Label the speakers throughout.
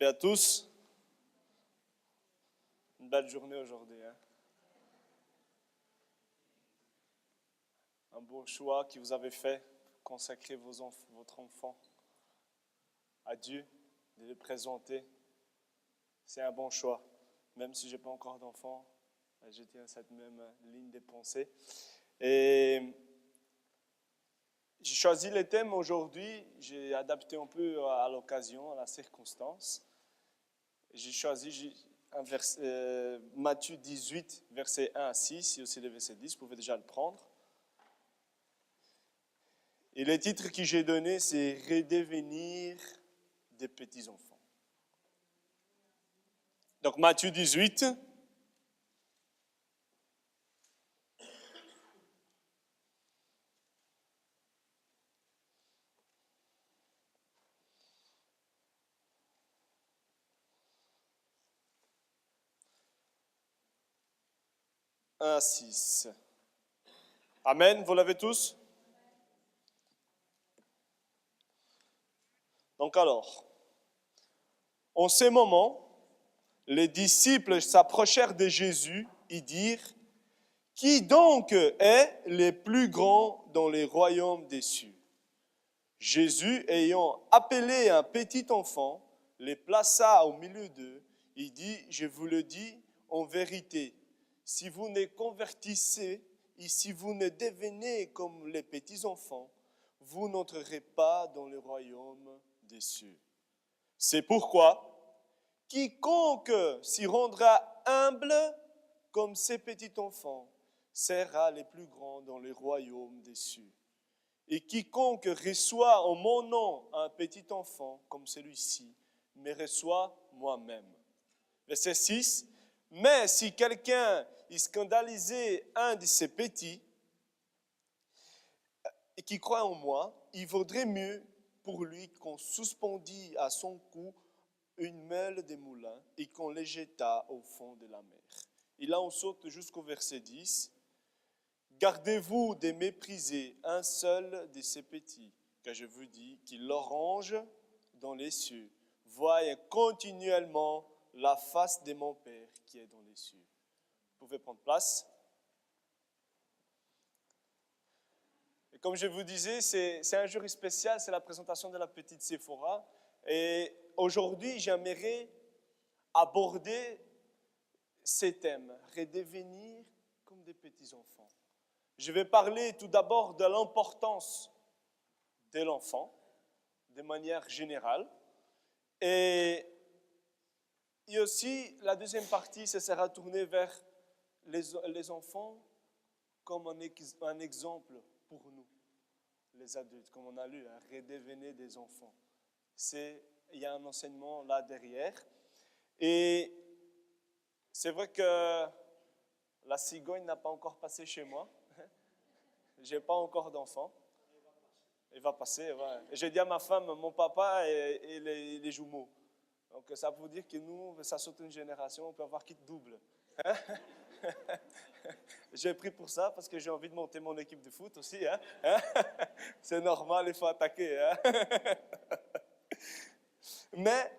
Speaker 1: Paix à tous. Une belle journée aujourd'hui. Un beau choix que vous avez fait, consacrer votre enfant à Dieu, de le présenter. C'est un bon choix. Même si je n'ai pas encore d'enfant, je tiens cette même ligne de pensée. Et j'ai choisi les thèmes aujourd'hui, j'ai adapté un peu à l'occasion, à la circonstance. J'ai choisi Matthieu 18, versets 1 à 6, et aussi le verset 10, vous pouvez déjà le prendre. Et le titre que j'ai donné, c'est « Redevenir des petits-enfants ». Donc Matthieu 18, « 1 à 6 ». Amen, vous l'avez tous? Donc alors, en ces moments, les disciples s'approchèrent de Jésus et dirent « Qui donc est le plus grand dans les royaumes des cieux ?» Jésus, ayant appelé un petit enfant, les plaça au milieu d'eux et dit « Je vous le dis en vérité, si vous ne convertissez et si vous ne devenez comme les petits enfants, vous n'entrerez pas dans le royaume des cieux. C'est pourquoi quiconque s'y rendra humble comme ces petits enfants sera le plus grand dans le royaume des cieux. Et quiconque reçoit en mon nom un petit enfant comme celui-ci me reçoit moi-même. » Verset 6. « Mais si quelqu'un y scandalisait un de ces petits et qui croit en moi, il vaudrait mieux pour lui qu'on suspendît à son cou une meule de moulin et qu'on les jetât au fond de la mer. » Et là, on saute jusqu'au verset 10. « Gardez-vous de mépriser un seul de ces petits, car je vous dis qu'il l'orange dans les cieux, voyez continuellement la face de mon Père qui est dans les cieux. » Vous pouvez prendre place. Et comme je vous disais, c'est un jour spécial, c'est la présentation de la petite Séphora. Et aujourd'hui, j'aimerais aborder ces thèmes, redevenir comme des petits-enfants. Je vais parler tout d'abord de l'importance de l'enfant, de manière générale. Et aussi, la deuxième partie, ce sera tournée vers les enfants comme un exemple pour nous, les adultes, comme on a lu, hein, redevenez des enfants. Il y a un enseignement là derrière. Et c'est vrai que la cigogne n'a pas encore passé chez moi. Je n'ai pas encore d'enfant. Il va passer. Ouais. J'ai dit à ma femme, mon papa et les jumeaux. Donc ça veut dire que nous, ça saute une génération, on peut avoir kit double. Hein? J'ai pris pour ça parce que j'ai envie de monter mon équipe de foot aussi. Hein? C'est normal, il faut attaquer. Hein? Mais,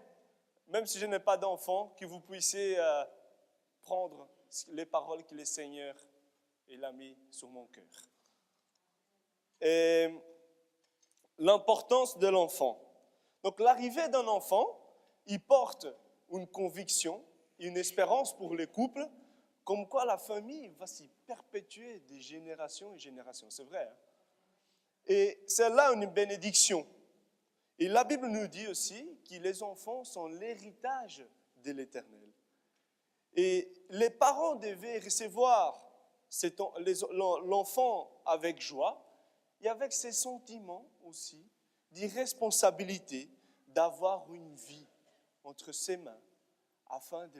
Speaker 1: même si je n'ai pas d'enfant, que vous puissiez prendre les paroles que le Seigneur il a mis sur mon cœur. Et l'importance de l'enfant. Donc l'arrivée d'un enfant, il porte une conviction, une espérance pour les couples, comme quoi la famille va s'y perpétuer de génération en génération. C'est vrai. Hein? Et c'est là une bénédiction. Et la Bible nous dit aussi que les enfants sont l'héritage de l'Éternel. Et les parents devaient recevoir l'enfant avec joie et avec ses sentiments aussi d'irresponsabilité d'avoir une vie entre ses mains afin de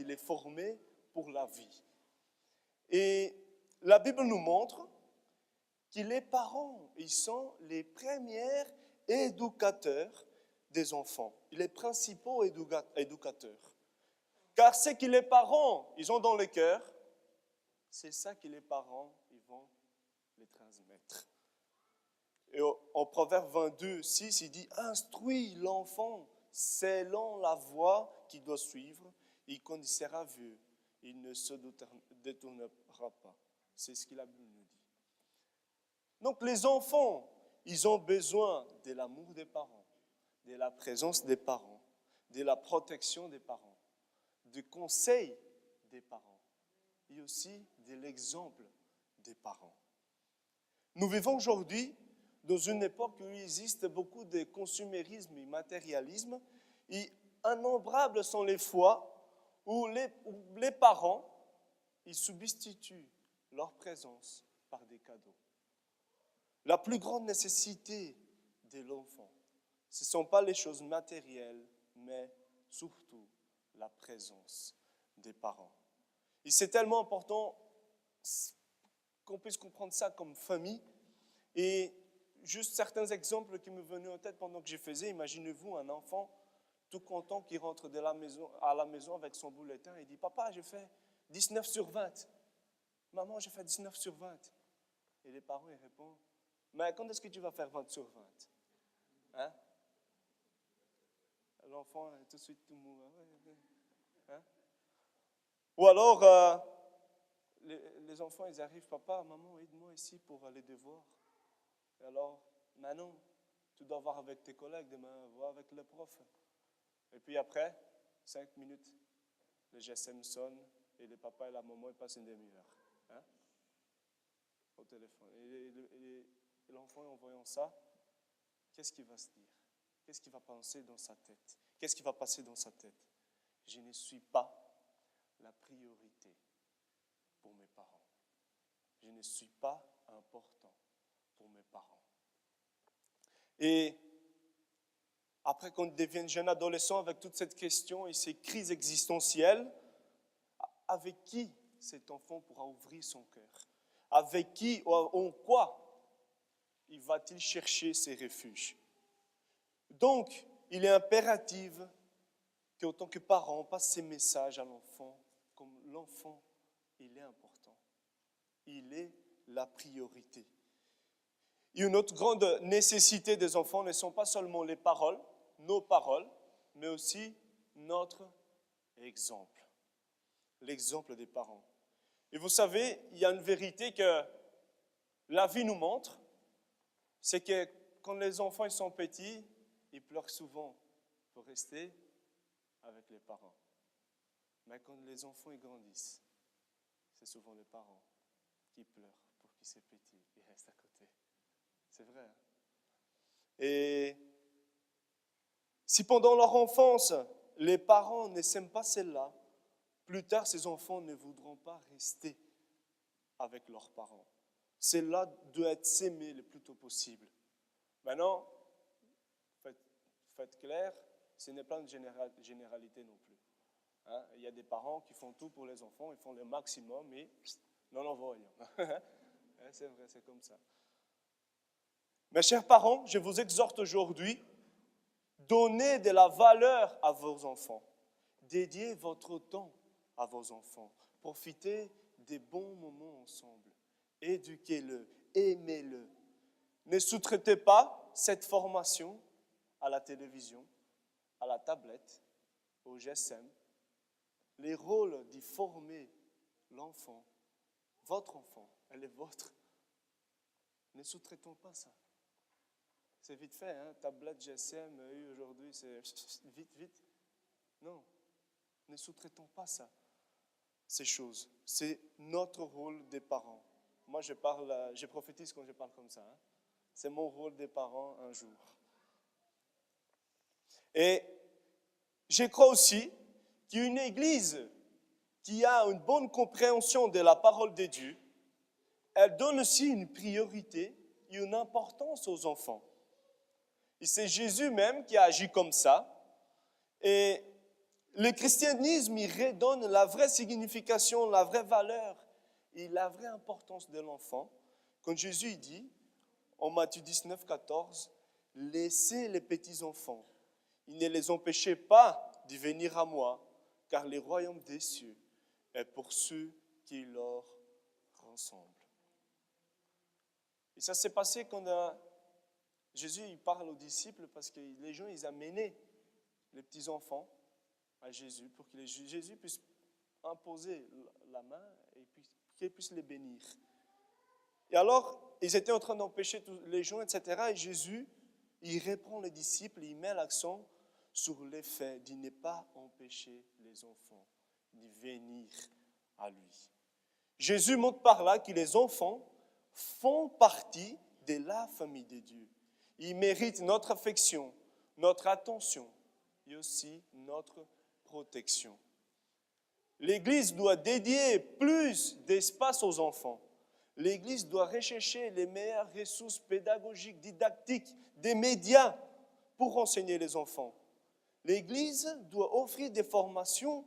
Speaker 1: les former pour la vie. Et la Bible nous montre que les parents, ils sont les premiers éducateurs des enfants, les principaux éducateurs. Car ce que les parents, ils ont dans le cœur, c'est ça que les parents, ils vont les transmettre. Et en Proverbe 22, 6, il dit « Instruis l'enfant selon la voie qu'il doit suivre, et quand il sera vieux, il ne se détournera pas. C'est ce que la Bible nous dit. Donc les enfants, ils ont besoin de l'amour des parents, de la présence des parents, de la protection des parents, du conseil des parents et aussi de l'exemple des parents. Nous vivons aujourd'hui dans une époque où il existe beaucoup de consumérisme et matérialisme et innombrables sont les fois où les parents ils substituent leur présence par des cadeaux. La plus grande nécessité de l'enfant, ce ne sont pas les choses matérielles, mais surtout la présence des parents. Et c'est tellement important qu'on puisse comprendre ça comme famille. Et juste certains exemples qui me venaient en tête pendant que je faisais, imaginez-vous un enfant tout content qui rentre à la maison avec son bulletin et dit « Papa, j'ai fait 19 sur 20. Maman, j'ai fait 19 sur 20. » Et les parents ils répondent « Mais quand est-ce que tu vas faire 20 sur 20 ?» Hein? L'enfant est tout de suite tout mou. Hein? Ou alors, les enfants, ils arrivent, papa, maman, aide-moi ici pour les devoirs. Et alors, Manon, tu dois voir avec tes collègues demain, voir avec le prof. Et puis après, 5 minutes, le GSM sonne et le papa et la maman, ils passent une demi-heure. Hein? Au téléphone. Et l'enfant, en voyant ça, qu'est-ce qu'il va se dire? Qu'est-ce qu'il va penser dans sa tête? Qu'est-ce qui va passer dans sa tête? Je ne suis pas la priorité pour mes parents. Je ne suis pas important pour mes parents. Et après qu'on devienne jeune adolescent avec toute cette question et ces crises existentielles, avec qui cet enfant pourra ouvrir son cœur? Avec qui, en quoi il va-t-il chercher ses refuges? Donc, il est impératif qu'en tant que parent, on passe ces messages à l'enfant, comme l'enfant, il est important. Il est la priorité. Et une autre grande nécessité des enfants ne sont pas seulement les paroles, nos paroles, mais aussi notre exemple. L'exemple des parents. Et vous savez, il y a une vérité que la vie nous montre, c'est que quand les enfants ils sont petits, ils pleurent souvent pour rester avec les parents. Mais quand les enfants ils grandissent, c'est souvent les parents qui pleurent pour qu'ils soient petits et restent à côté. C'est vrai. Hein? Et si pendant leur enfance, les parents ne s'aiment pas celle-là, plus tard, ces enfants ne voudront pas rester avec leurs parents. Celle-là doit être s'aimer le plus tôt possible. Maintenant, faites clair, ce n'est pas une généralité non plus. Hein? Il y a des parents qui font tout pour les enfants, ils font le maximum, mais non, en voyant. C'est vrai, c'est comme ça. Mes chers parents, je vous exhorte aujourd'hui, donnez de la valeur à vos enfants. Dédiez votre temps à vos enfants. Profitez des bons moments ensemble. Éduquez-le, aimez-le. Ne sous-traitez pas cette formation à la télévision, à la tablette, au GSM. Les rôles d'y former l'enfant, votre enfant, elle est votre. Ne sous-traitons pas ça. C'est vite fait, hein? Tablette, GSM, aujourd'hui, c'est vite. Non, ne sous-traitons pas ça, ces choses. C'est notre rôle des parents. Moi, je prophétise quand je parle comme ça. Hein? C'est mon rôle des parents un jour. Et je crois aussi qu'une église qui a une bonne compréhension de la parole de Dieu, elle donne aussi une priorité et une importance aux enfants. Et c'est Jésus même qui a agi comme ça. Et le christianisme, il redonne la vraie signification, la vraie valeur et la vraie importance de l'enfant. Quand Jésus dit, en Matthieu 19, 14, « Laissez les petits-enfants, il ne les empêchez pas de venir à moi, car le royaume des cieux est pour ceux qui leur ressemblent. » Et ça s'est passé quand Jésus il parle aux disciples parce que les gens, ils amenaient les petits-enfants à Jésus pour que Jésus puisse imposer la main et qu'il puisse les bénir. Et alors, ils étaient en train d'empêcher tous les gens, etc. Et Jésus, il reprend les disciples et il met l'accent sur le fait de ne pas empêcher les enfants de venir à lui. Jésus montre par là que les enfants font partie de la famille de Dieu. Ils méritent notre affection, notre attention et aussi notre protection. L'Église doit dédier plus d'espace aux enfants. L'Église doit rechercher les meilleures ressources pédagogiques, didactiques, des médias pour enseigner les enfants. L'Église doit offrir des formations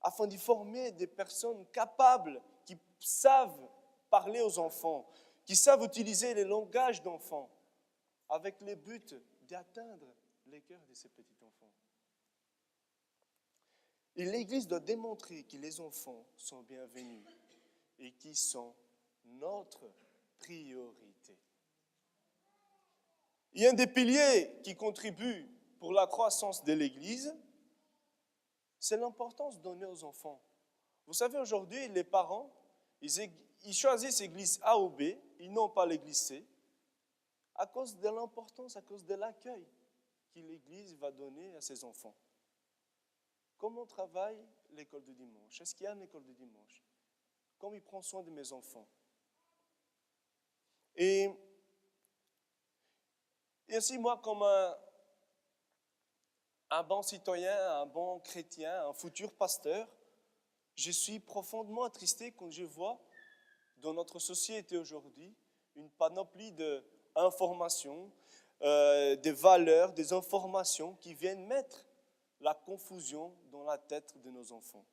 Speaker 1: afin de former des personnes capables qui savent parler aux enfants, qui savent utiliser les langages d'enfants avec le but d'atteindre les cœurs de ces petits enfants. Et l'Église doit démontrer que les enfants sont bienvenus et qu'ils sont notre priorité. Il y a un des piliers qui contribue pour la croissance de l'Église, c'est l'importance donnée aux enfants. Vous savez, aujourd'hui, les parents, ils choisissent l'église A ou B, ils n'ont pas l'église C, à cause de l'importance, à cause de l'accueil que l'église va donner à ses enfants. Comment travaille l'école de dimanche? Est-ce qu'il y a une école de dimanche? Comment il prend soin de mes enfants? Et aussi, moi, comme un bon citoyen, un bon chrétien, un futur pasteur, je suis profondément attristé quand je vois dans notre société aujourd'hui une panoplie d'informations, des valeurs, des informations qui viennent mettre la confusion dans la tête de nos enfants.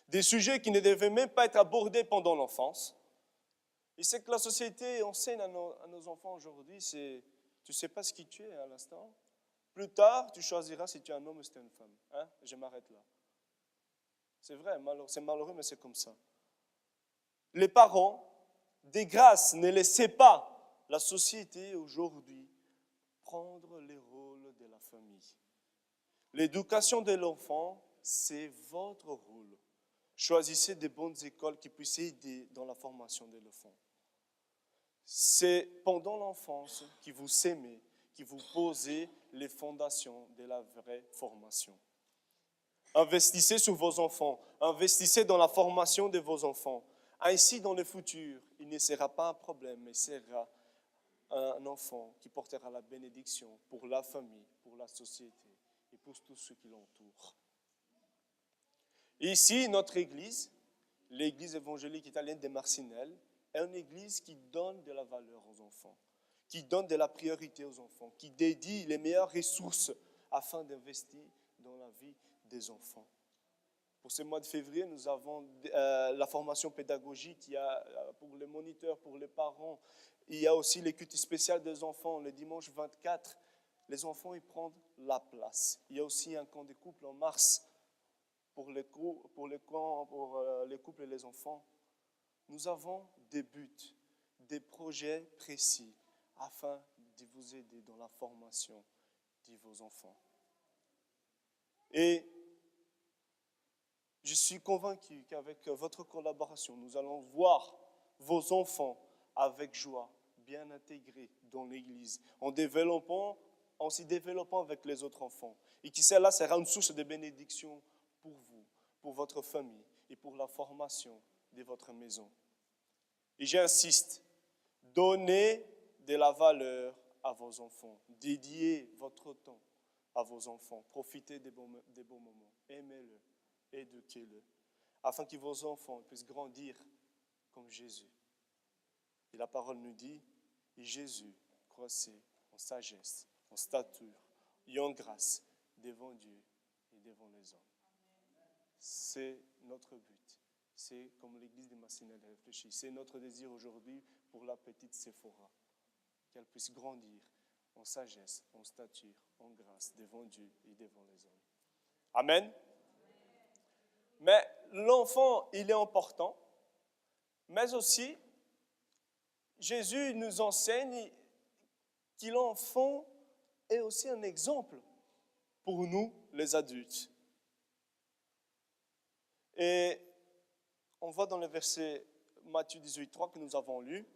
Speaker 1: Des sujets qui ne devaient même pas être abordés pendant l'enfance. Et c'est que la société enseigne à nos enfants aujourd'hui, c'est tu ne sais pas ce qui tu es à l'instant. Plus tard, tu choisiras si tu es un homme ou si tu es une femme. Hein? Je m'arrête là. C'est vrai, c'est malheureux, mais c'est comme ça. Les parents, des grâces, ne laissez pas la société aujourd'hui prendre le rôle de la famille. L'éducation de l'enfant, c'est votre rôle. Choisissez des bonnes écoles qui puissent aider dans la formation de l'enfant. C'est pendant l'enfance que vous s'aimez, que vous posez les fondations de la vraie formation. Investissez sur vos enfants, investissez dans la formation de vos enfants. Ainsi, dans le futur, il ne sera pas un problème, mais sera un enfant qui portera la bénédiction pour la famille, pour la société et pour tous ceux qui l'entourent. Ici, notre église, l'église évangélique italienne de Marcinelle, est une église qui donne de la valeur aux enfants, qui donne de la priorité aux enfants, qui dédie les meilleures ressources afin d'investir dans la vie des enfants. Pour ce mois de février, nous avons la formation pédagogique, il y a pour les moniteurs, pour les parents, il y a aussi les cultes spéciales des enfants. Le dimanche 24, les enfants ils prennent la place. Il y a aussi un camp des couples en mars pour les couples et les enfants. Nous avons des buts, des projets précis afin de vous aider dans la formation de vos enfants. Et je suis convaincu qu'avec votre collaboration, nous allons voir vos enfants avec joie, bien intégrés dans l'Église, en s'y développant avec les autres enfants. Et qui cela sera une source de bénédiction pour vous, pour votre famille et pour la formation de votre maison. Et j'insiste, donnez de la valeur à vos enfants, dédiez votre temps à vos enfants, profitez des bons moments, aimez-le, éduquez-le, afin que vos enfants puissent grandir comme Jésus. Et la parole nous dit, et Jésus croissait en sagesse, en stature et en grâce devant Dieu et devant les hommes. C'est notre but. C'est comme l'église de Marcinelle réfléchit. C'est notre désir aujourd'hui pour la petite Séphora, qu'elle puisse grandir en sagesse, en stature, en grâce devant Dieu et devant les hommes. Amen. Mais l'enfant, il est important, mais aussi, Jésus nous enseigne que l'enfant est aussi un exemple pour nous, les adultes. Et on voit dans le verset Matthieu 18,3 que nous avons lu,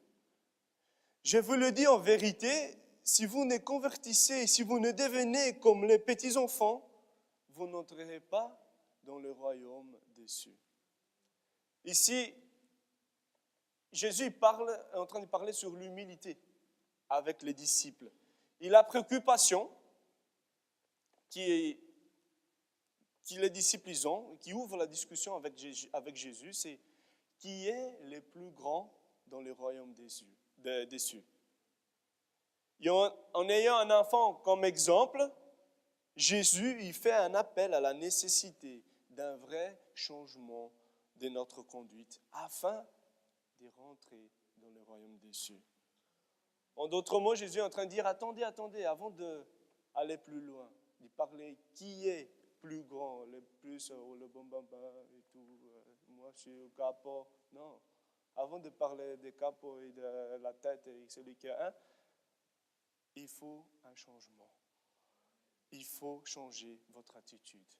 Speaker 1: « Je vous le dis en vérité, si vous ne convertissez, si vous ne devenez comme les petits enfants, vous n'entrerez pas dans le royaume des cieux. » Ici, Jésus est en train de parler sur l'humilité avec les disciples. Et la préoccupation qui les disciples ont, qui ouvre la discussion avec Jésus, c'est qui est le plus grand dans le royaume des cieux. Et en ayant un enfant comme exemple, Jésus il fait un appel à la nécessité d'un vrai changement de notre conduite afin de rentrer dans le royaume des cieux. En d'autres mots, Jésus est en train de dire, attendez, avant d'aller plus loin, de parler qui est plus grand, le plus, le bon baba et tout, moi je suis au capot. Non, avant de parler des capots et de la tête et celui qui a un, il faut un changement. Il faut changer votre attitude.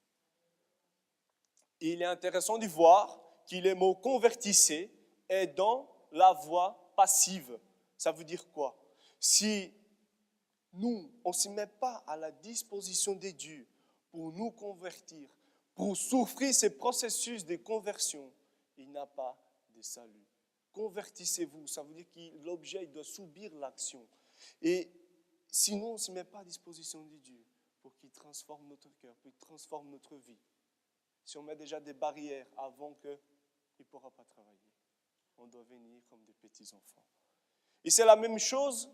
Speaker 1: Il est intéressant de voir que le mot « convertissez » est dans la voie passive. Ça veut dire quoi? Si nous, on ne se met pas à la disposition de Dieu pour nous convertir, pour souffrir ces processus de conversion, il n'y a pas de salut. Convertissez-vous, ça veut dire que l'objet doit subir l'action. Et sinon, on ne se met pas à disposition de Dieu pour qu'il transforme notre cœur, pour qu'il transforme notre vie. Si on met déjà des barrières avant qu'il ne pourra pas travailler, on doit venir comme des petits-enfants. Et c'est la même chose,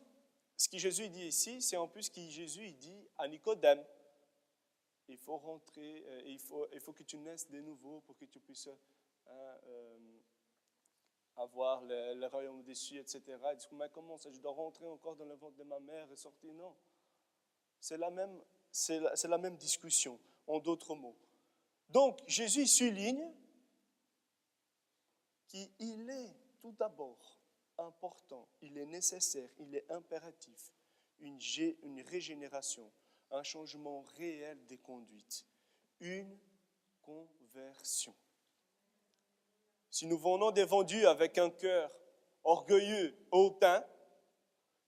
Speaker 1: ce que Jésus dit ici, c'est en plus ce que Jésus dit à Nicodème. Il faut rentrer, il faut que tu naisses de nouveau pour que tu puisses avoir le royaume des cieux, etc. Il dit, mais comment ça, je dois rentrer encore dans le ventre de ma mère et sortir? Non. C'est la même discussion, en d'autres mots. Donc, Jésus souligne qu'il est tout d'abord important, il est nécessaire, il est impératif, une régénération, un changement réel des conduites, une conversion. Si nous venons devant Dieu avec un cœur orgueilleux, hautain,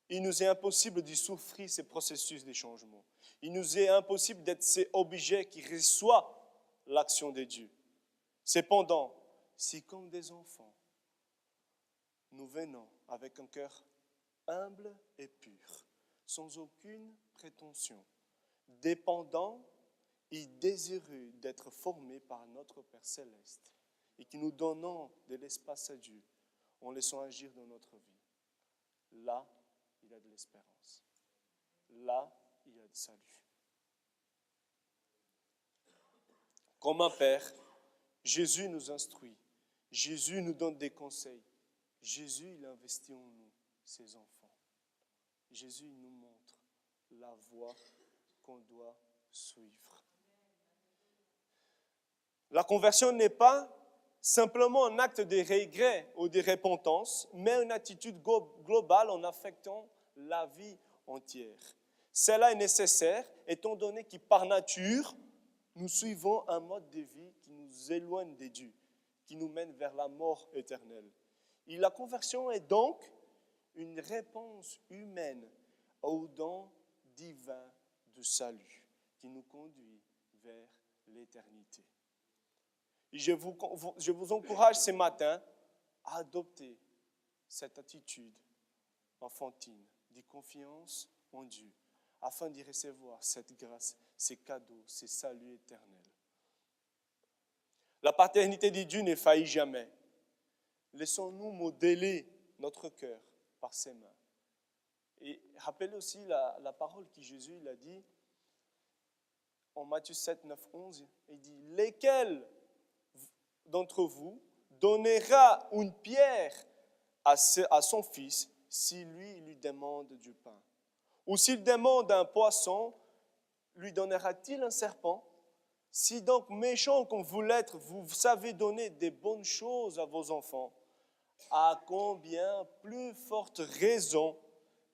Speaker 1: il nous est impossible de souffrir ces processus de changement. Il nous est impossible d'être ces objets qui reçoivent l'action de Dieu. Cependant, si comme des enfants, nous venons avec un cœur humble et pur, sans aucune prétention, dépendant et désireux d'être formés par notre Père Céleste, et qui nous donnons de l'espace à Dieu, en laissant agir dans notre vie. Là, il y a de l'espérance. Là, il y a du salut. Comme un Père, Jésus nous instruit. Jésus nous donne des conseils. Jésus, il investit en nous, ses enfants. Jésus nous montre la voie qu'on doit suivre. La conversion n'est pas simplement un acte de regret ou de repentance, mais une attitude globale en affectant la vie entière. Cela est nécessaire, étant donné que par nature, nous suivons un mode de vie qui nous éloigne de Dieu, qui nous mène vers la mort éternelle. Et la conversion est donc une réponse humaine au don divin du salut qui nous conduit vers l'éternité. Et je vous encourage ce matin à adopter cette attitude enfantine de confiance en Dieu afin d'y recevoir cette grâce, ces cadeaux, ces saluts éternels. La paternité de Dieu ne faillit jamais. Laissons-nous modeler notre cœur par ses mains. Et rappelez aussi la parole que Jésus il a dit en Matthieu 7, 9, 11. Il dit, « Lesquels d'entre vous donnera une pierre à son fils si lui demande du pain? Ou s'il demande un poisson, lui donnera-t-il un serpent? Si donc méchant comme vous l'êtes, vous savez donner des bonnes choses à vos enfants, à combien plus forte raison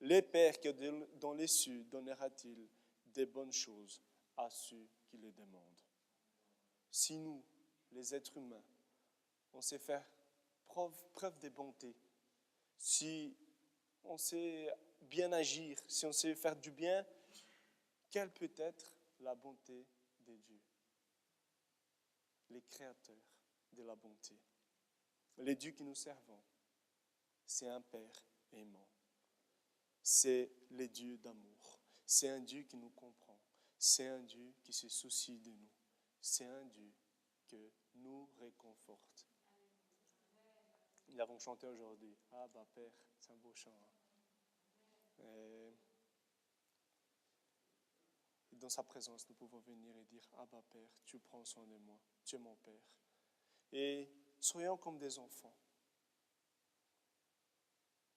Speaker 1: les pères que dans les cieux donnera-t-il des bonnes choses à ceux qui les demandent. Si nous, les êtres humains, on sait faire preuve de bonté, si on sait bien agir, si on sait faire du bien, quelle peut être la bonté de Dieu, les créateurs de la bonté, les dieux que nous servons? C'est un Père aimant. C'est le Dieu d'amour. C'est un Dieu qui nous comprend. C'est un Dieu qui se soucie de nous. C'est un Dieu qui nous réconforte. Nous avons chanté aujourd'hui. Ah bah Père, c'est un beau chant. Et dans sa présence, nous pouvons venir et dire, ah bah Père, tu prends soin de moi. Tu es mon Père. Et soyons comme des enfants.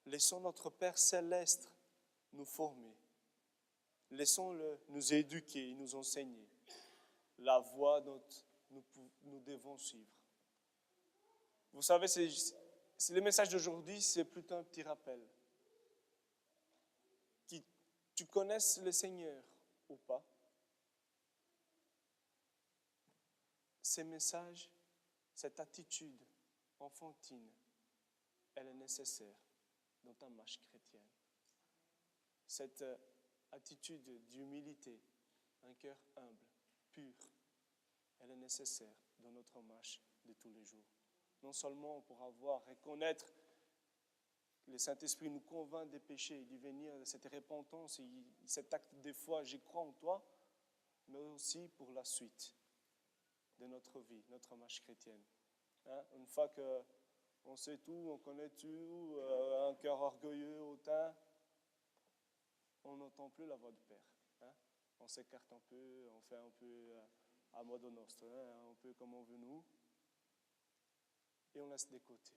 Speaker 1: Laissons notre Père céleste nous former. Laissons-le nous éduquer, nous enseigner la voie dont nous devons suivre. Vous savez, le message d'aujourd'hui, c'est plutôt un petit rappel. Que tu connaisses le Seigneur ou pas, ces messages, cette attitude enfantine, elle est nécessaire dans ta marche chrétienne. Cette attitude d'humilité, un cœur humble, pur, elle est nécessaire dans notre marche de tous les jours. Non seulement pour reconnaître que le Saint-Esprit nous convainc des péchés et d'y venir de cette repentance et cet acte de foi, j'y crois en toi, mais aussi pour la suite de notre vie, notre marche chrétienne. Une fois qu'on sait tout, on connaît tout, un cœur orgueilleux, hautain, on n'entend plus la voix du Père. On s'écarte un peu, on fait un peu à modo nostro, un peu comme on veut nous, et on laisse de côté.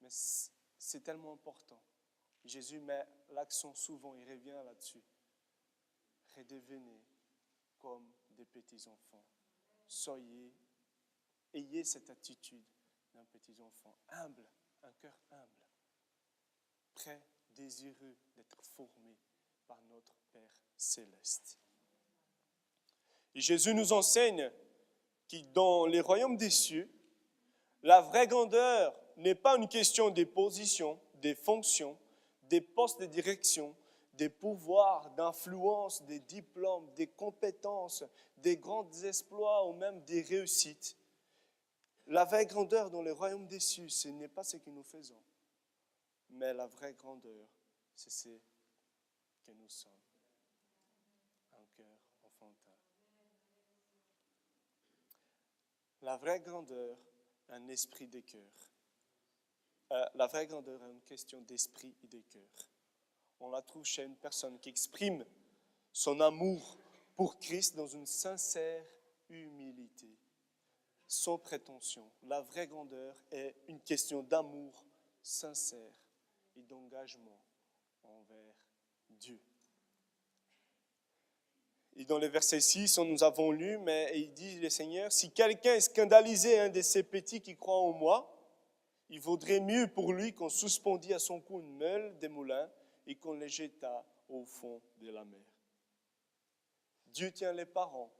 Speaker 1: Mais c'est tellement important. Jésus met l'accent souvent, il revient là-dessus. Redevenez comme des petits enfants. Ayez cette attitude d'un petit enfant, humble, un cœur humble, prêt, désireux d'être formé par notre Père céleste. Et Jésus nous enseigne que dans les royaumes des cieux, la vraie grandeur n'est pas une question des positions, des fonctions, des postes de direction, des pouvoirs, d'influence, des diplômes, des compétences, des grands exploits ou même des réussites. La vraie grandeur dans le royaume des cieux, ce n'est pas ce que nous faisons, mais la vraie grandeur, c'est ce que nous sommes. Un cœur enfantin. La vraie grandeur, un esprit de cœur. La vraie grandeur est une question d'esprit et de cœur. On la trouve chez une personne qui exprime son amour pour Christ dans une sincère humilité, sans prétention. La vraie grandeur est une question d'amour sincère et d'engagement envers Dieu. Et dans le verset 6, nous avons lu, mais il dit le Seigneur, si quelqu'un est scandalisé, un de ces petits qui croient en moi, il vaudrait mieux pour lui qu'on suspendît à son cou une meule des moulins et qu'on les jetât au fond de la mer. Dieu tient les parents,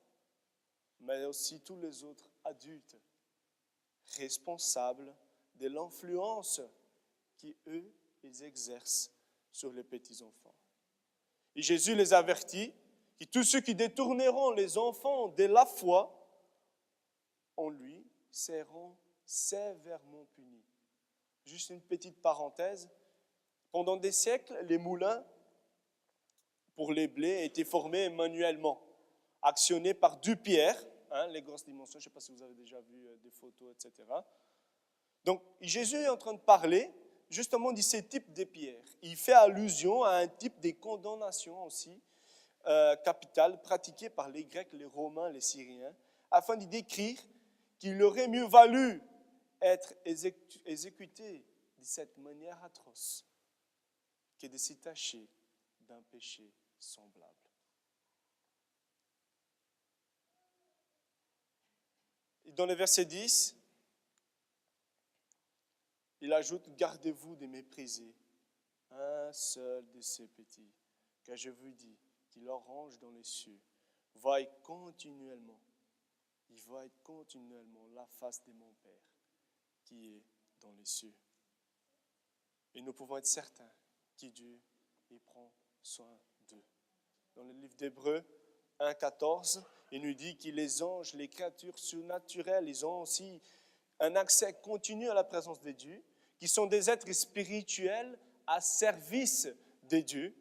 Speaker 1: mais aussi tous les autres adultes, responsables de l'influence qu'eux, ils exercent sur les petits-enfants. Et Jésus les avertit que tous ceux qui détourneront les enfants de la foi en lui seront sévèrement punis. Juste une petite parenthèse. Pendant des siècles, les moulins pour les blés étaient formés manuellement, actionnés par deux pierres, les grosses dimensions, je ne sais pas si vous avez déjà vu des photos, etc. Donc Jésus est en train de parler justement de ces types de pierres. Il fait allusion à un type de condamnation aussi, capitale, pratiquée par les Grecs, les Romains, les Syriens, afin de décrire qu'il aurait mieux valu être exécuté de cette manière atroce que de s'y tâcher d'un péché semblable. Et dans le verset 10, il ajoute « Gardez-vous de mépriser un seul de ces petits, car je vous dis qu'il leur range dans les cieux voient continuellement la face de mon Père qui est dans les cieux. Et nous pouvons être certains que Dieu y prend soin d'eux. Dans le livre d'Hébreux 1,14, il nous dit que les anges, les créatures surnaturelles, ils ont aussi un accès continu à la présence de Dieu, qui sont des êtres spirituels à service de Dieu,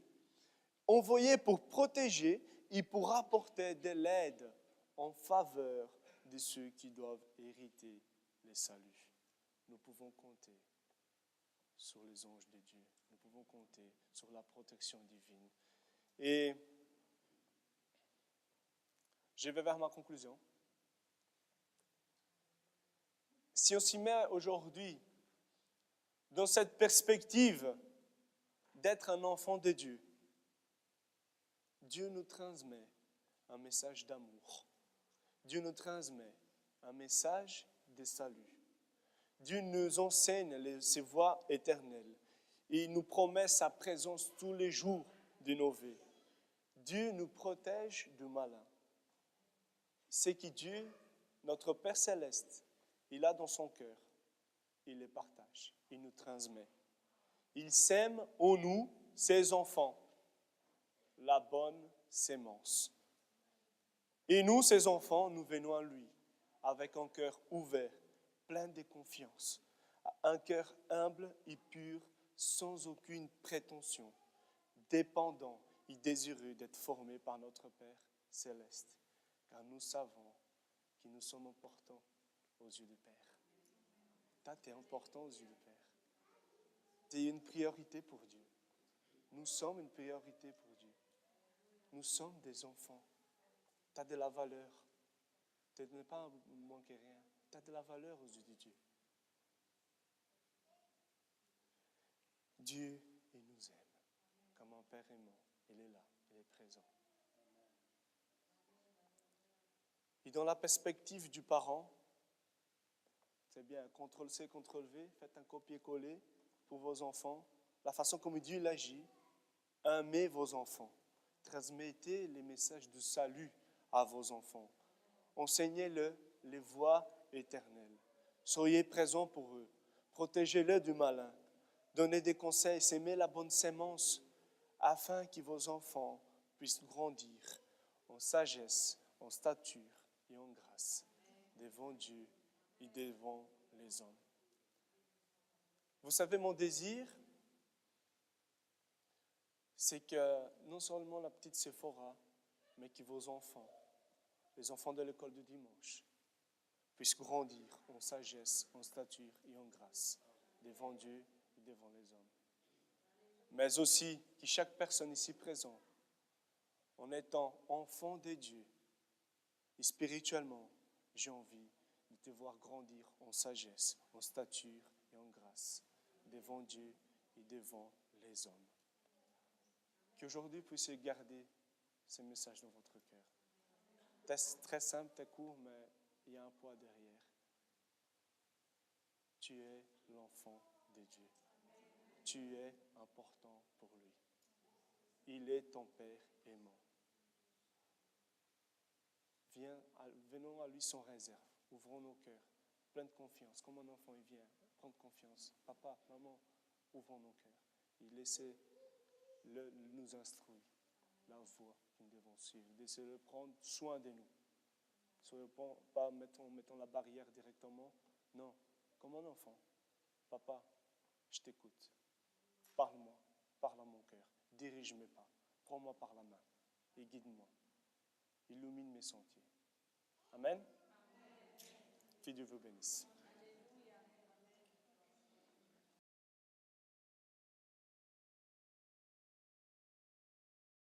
Speaker 1: envoyés pour protéger et pour apporter de l'aide en faveur de ceux qui doivent hériter les saluts. Nous pouvons compter sur les anges de Dieu. Nous pouvons compter sur la protection divine. Et je vais vers ma conclusion. Si on s'y met aujourd'hui dans cette perspective d'être un enfant de Dieu, Dieu nous transmet un message d'amour. Dieu nous transmet un message de salut. Dieu nous enseigne ses voies éternelles. Et il nous promet sa présence tous les jours de nos vies. Dieu nous protège du malin. C'est que Dieu, notre Père céleste, il a dans son cœur. Il les partage, il nous transmet. Il sème en nous, ses enfants, la bonne sémence. Et nous, ses enfants, nous venons à lui avec un cœur ouvert, plein de confiance, un cœur humble et pur, sans aucune prétention, dépendant et désireux d'être formé par notre Père céleste, car nous savons que nous sommes importants aux yeux du Père. Toi, tu es important aux yeux du Père. Tu es une priorité pour Dieu. Nous sommes une priorité pour Dieu. Nous sommes des enfants. Tu as de la valeur. Tu ne pas manquer rien. Tu as de la valeur aux yeux de Dieu. Dieu, il nous aime. Comme un Père aimant, il est là, il est présent. Et dans la perspective du parent, c'est bien, CTRL-C, CTRL-V, faites un copier-coller pour vos enfants. La façon comme Dieu agit, aimez vos enfants. Transmettez les messages de salut à vos enfants. Enseignez-leur les voies éternelles. Soyez présents pour eux. Protégez-les du malin. Donnez des conseils, sémez la bonne sémence afin que vos enfants puissent grandir en sagesse, en stature et en grâce devant Dieu et devant les hommes. Vous savez, mon désir, c'est que non seulement la petite Séphora, mais que vos enfants, les enfants de l'école du dimanche, puissent grandir en sagesse, en stature et en grâce devant Dieu et devant les hommes. Mais aussi que chaque personne ici présente, en étant enfant de Dieu, et spirituellement, j'ai envie de te voir grandir en sagesse, en stature et en grâce devant Dieu et devant les hommes. Qu'aujourd'hui, vous puissiez garder ces messages dans votre cœur. C'est très simple, c'est court, mais il y a un poids derrière. Tu es l'enfant de Dieu. Tu es important pour lui. Il est ton Père aimant. Venons à lui sans réserve. Ouvrons nos cœurs, plein de confiance. Comme un enfant, il vient prendre confiance. Papa, maman, ouvrons nos cœurs. Et laissez-le nous instruire la voie que nous devons suivre. Laissez-le prendre soin de nous. Soyons pas mettons la barrière directement. Non, comme un enfant. Papa, je t'écoute. Parle-moi, parle à mon cœur. Dirige mes pas. Prends-moi par la main et guide-moi. Illumine mes sentiers. Amen. Que Dieu vous bénisse.